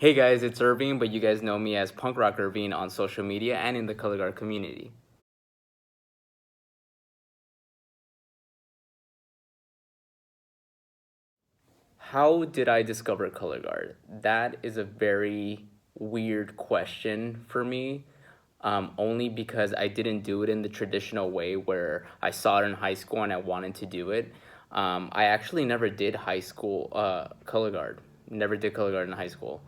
Hey guys, it's Irving, but you guys know me as punkrockirving on social media and in the color guard community. How did I discover color guard? That is a very weird question for me, only because I didn't do it in the traditional way where I saw it in high school and I wanted to do it. I actually never did high school color guard. Never did color guard in high school.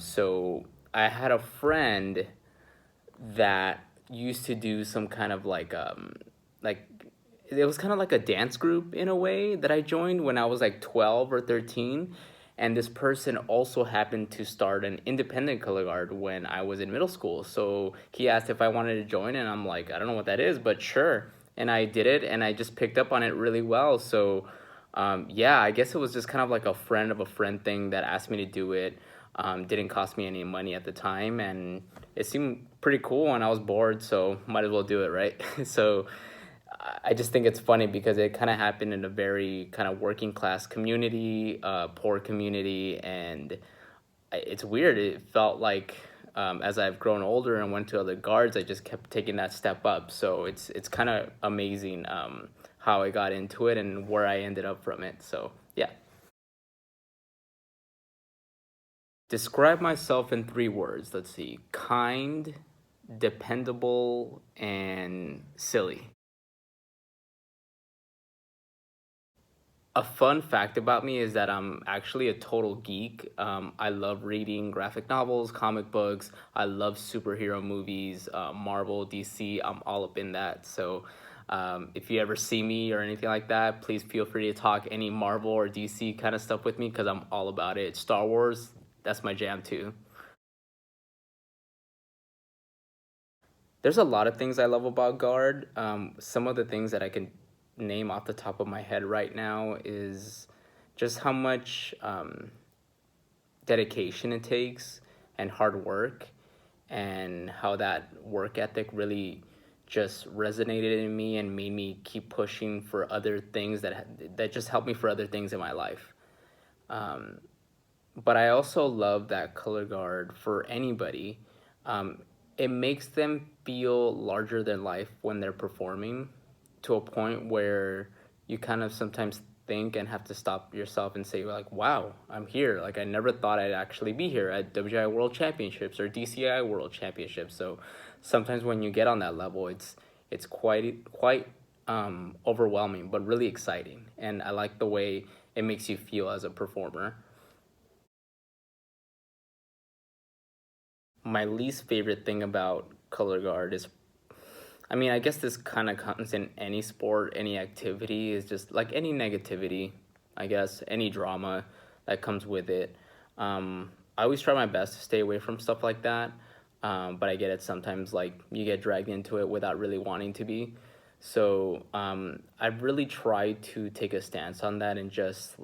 So I had a friend that used to do some kind of like it was kind of like a dance group in a way that I joined when I was like 12 or 13. And this person also happened to start an independent color guard when I was in middle school. So he asked if I wanted to join, and I'm like, I don't know what that is, but sure. And I did it, and I just picked up on it really well. So yeah, I guess it was just kind of like a friend of a friend thing that asked me to do it. Didn't cost me any money at the time, and it seemed pretty cool, and I was bored, so might as well do it, right? So I just think it's funny because it kind of happened in a very kind of working class community, poor community, and it's weird. It felt like as I've grown older and went to other guards, I just kept taking that step up. So it's kind of amazing how I got into it and where I ended up from it. So yeah. Describe myself in 3 words. Let's see: kind, dependable, and silly. A fun fact about me is that I'm actually a total geek. I love reading graphic novels, comic books. I love superhero movies, Marvel, DC. I'm all up in that. So if you ever see me or anything like that, please feel free to talk any Marvel or DC kind of stuff with me because I'm all about it. Star Wars, that's my jam too. There's a lot of things I love about Guard. Some of the things that I can name off the top of my head right now is just how much dedication it takes and hard work, and how that work ethic really just resonated in me and made me keep pushing for other things that just helped me for other things in my life. Um, but I also love that color guard for anybody. Um, it makes them feel larger than life when they're performing, to a point where you kind of sometimes think and have to stop yourself and say like, wow, I'm here. Like, I never thought I'd actually be here at WGI World Championships or DCI World Championships. So sometimes when you get on that level, it's quite overwhelming, but really exciting. And I like the way it makes you feel as a performer. My least favorite thing about color guard is, I mean, I guess this kind of comes in any sport, any activity, is just like any negativity, I guess, any drama that comes with it. I always try my best to stay away from stuff like that, but I get it sometimes, like, you get dragged into it without really wanting to be. So I've really tried to take a stance on that and just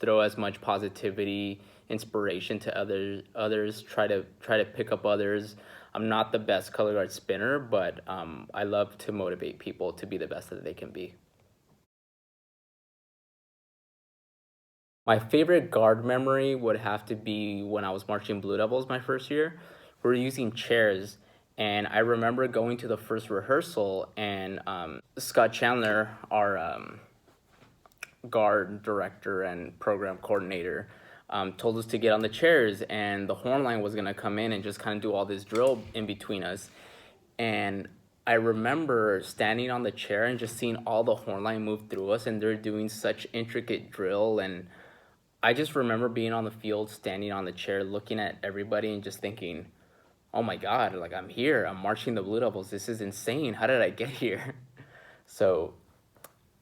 throw as much positivity, inspiration to others. Try to pick up others. I'm not the best color guard spinner, but I love to motivate people to be the best that they can be. My favorite guard memory would have to be when I was marching Blue Devils my first year. We were using chairs, and I remember going to the first rehearsal, and Scott Chandler, our guard director and program coordinator, told us to get on the chairs, and the horn line was going to come in and just kind of do all this drill in between us. And I remember standing on the chair and just seeing all the horn line move through us, and they're doing such intricate drill. And I just remember being on the field, standing on the chair, looking at everybody and just thinking, oh my God, like, I'm here. I'm marching the Blue Devils. This is insane. How did I get here? So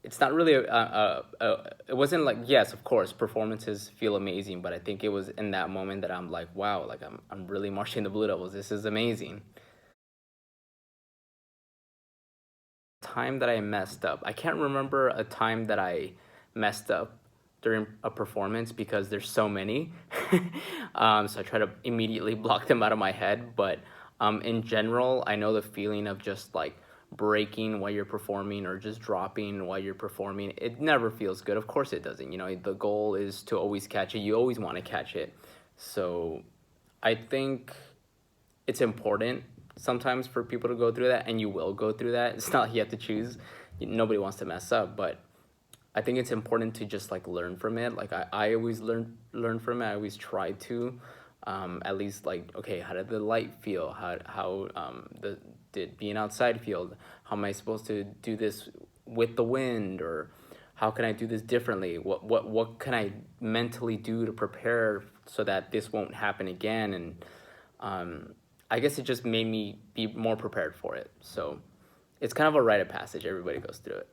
it's not really it wasn't like, yes, of course performances feel amazing, but I think it was in that moment that I'm like, wow, like, I'm really marching the Blue Devils. This is amazing. Time that I messed up, I can't remember a time that I messed up during a performance because there's so many. So I try to immediately block them out of my head, but in general, I know the feeling of just like breaking while you're performing or just dropping while you're performing. It never feels good. Of course it doesn't. You know, the goal is to always catch it. You always want to catch it. So I think it's important sometimes for people to go through that, and you will go through that. It's not like you have to choose. Nobody wants to mess up, but I think it's important to just like learn from it. Like I always learn from it. I always try to, at least like, okay, how did the light feel? How the did being outside feel? How am I supposed to do this with the wind? Or how can I do this differently? What can I mentally do to prepare so that this won't happen again? And I guess it just made me be more prepared for it. So it's kind of a rite of passage. Everybody goes through it.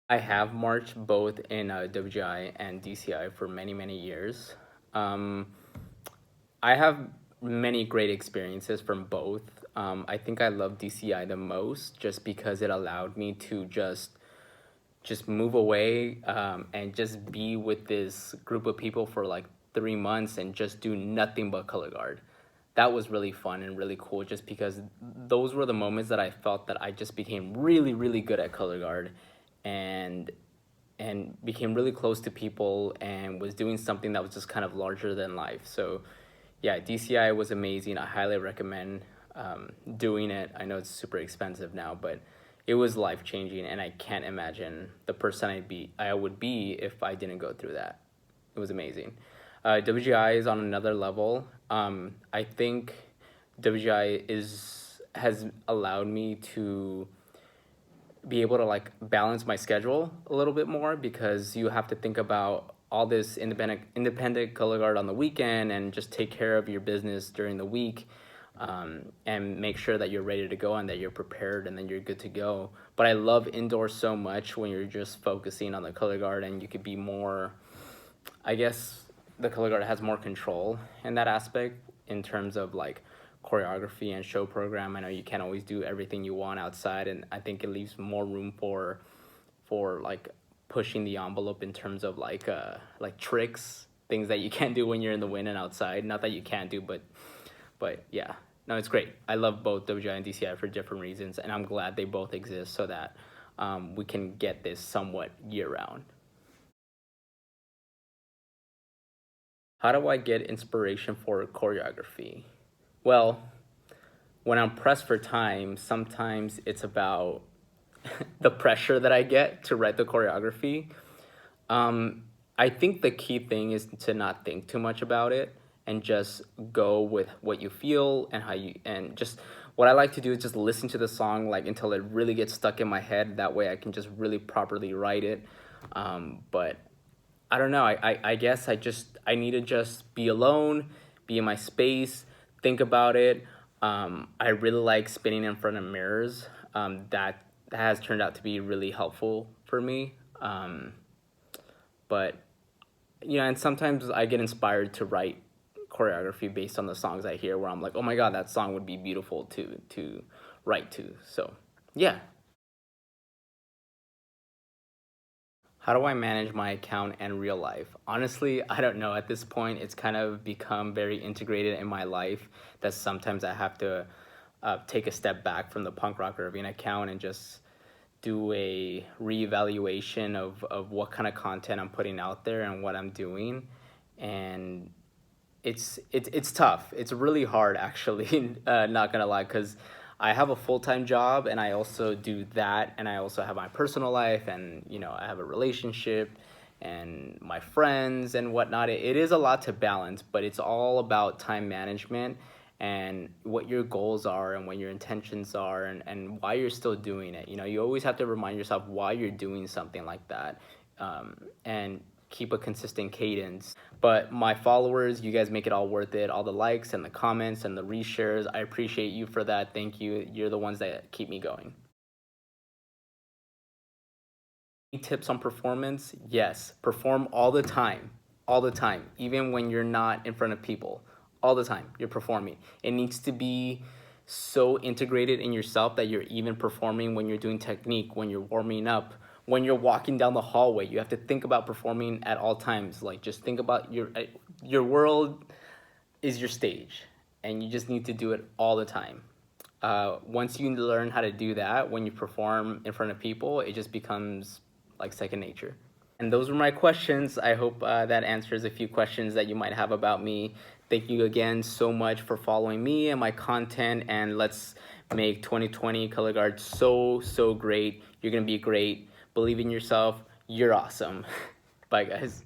I have marched both in WGI and DCI for many, many years. Um, I have many great experiences from both. I think I love DCI the most just because it allowed me to just move away, and just be with this group of people for like 3 months and just do nothing but color guard. That was really fun and really cool just because those were the moments that I felt that I just became really, really good at color guard, and became really close to people and was doing something that was just kind of larger than life. So yeah, DCI was amazing. I highly recommend doing it. I know it's super expensive now, but it was life changing, and I can't imagine the person I would be if I didn't go through that. It was amazing. WGI is on another level. I think WGI is has allowed me to be able to like balance my schedule a little bit more, because you have to think about all this independent color guard on the weekend and just take care of your business during the week, and make sure that you're ready to go and that you're prepared and then you're good to go. But I love indoors so much when you're just focusing on the color guard, and you could be more, I guess the color guard has more control in that aspect in terms of like choreography and show program. I know you can't always do everything you want outside, and I think it leaves more room for like pushing the envelope in terms of like tricks, things that you can't do when you're in the wind and outside. Not that you can't do, but yeah. No, it's great. I love both WGI and DCI for different reasons, and I'm glad they both exist so that we can get this somewhat year round. How do I get inspiration for choreography? Well, when I'm pressed for time, sometimes it's about the pressure that I get to write the choreography. Um, I think the key thing is to not think too much about it and just go with what you feel and how you, and just what I like to do is just listen to the song like until it really gets stuck in my head. That way I can just really properly write it. But I don't know. I guess I need to just be alone, be in my space, think about it. I really like spinning in front of mirrors. That has turned out to be really helpful for me. But yeah, and sometimes I get inspired to write choreography based on the songs I hear, where I'm like, oh my god, that song would be beautiful to write to. So yeah. How do I manage my account and real life? Honestly, I don't know. At this point, it's kind of become very integrated in my life that sometimes I have to take a step back from the punk rock irving account and just do a reevaluation of what kind of content I'm putting out there and what I'm doing. And it's tough. It's really hard, actually. Not gonna lie, because I have a full-time job and I also do that, and I also have my personal life, and I have a relationship and my friends and whatnot. It is a lot to balance, but it's all about time management and what your goals are and what your intentions are, and why you're still doing it. You always have to remind yourself why you're doing something like that, and keep a consistent cadence. But my followers, you guys make it all worth it. All the likes and the comments and the reshares, I appreciate you for that. Thank you. You're the ones that keep me going. Tips on performance? Yes. Perform all the time. All the time. Even when you're not in front of people. All the time. You're performing. It needs to be so integrated in yourself that you're even performing when you're doing technique, when you're warming up, when you're walking down the hallway. You have to think about performing at all times. Like, just think about your world is your stage, and you just need to do it all the time. Once you learn how to do that, when you perform in front of people, it just becomes like second nature. And those were my questions. I hope that answers a few questions that you might have about me. Thank you again so much for following me and my content, and let's make 2020 Color Guard so great. You're gonna be great. Believe in yourself. You're awesome. Bye, guys.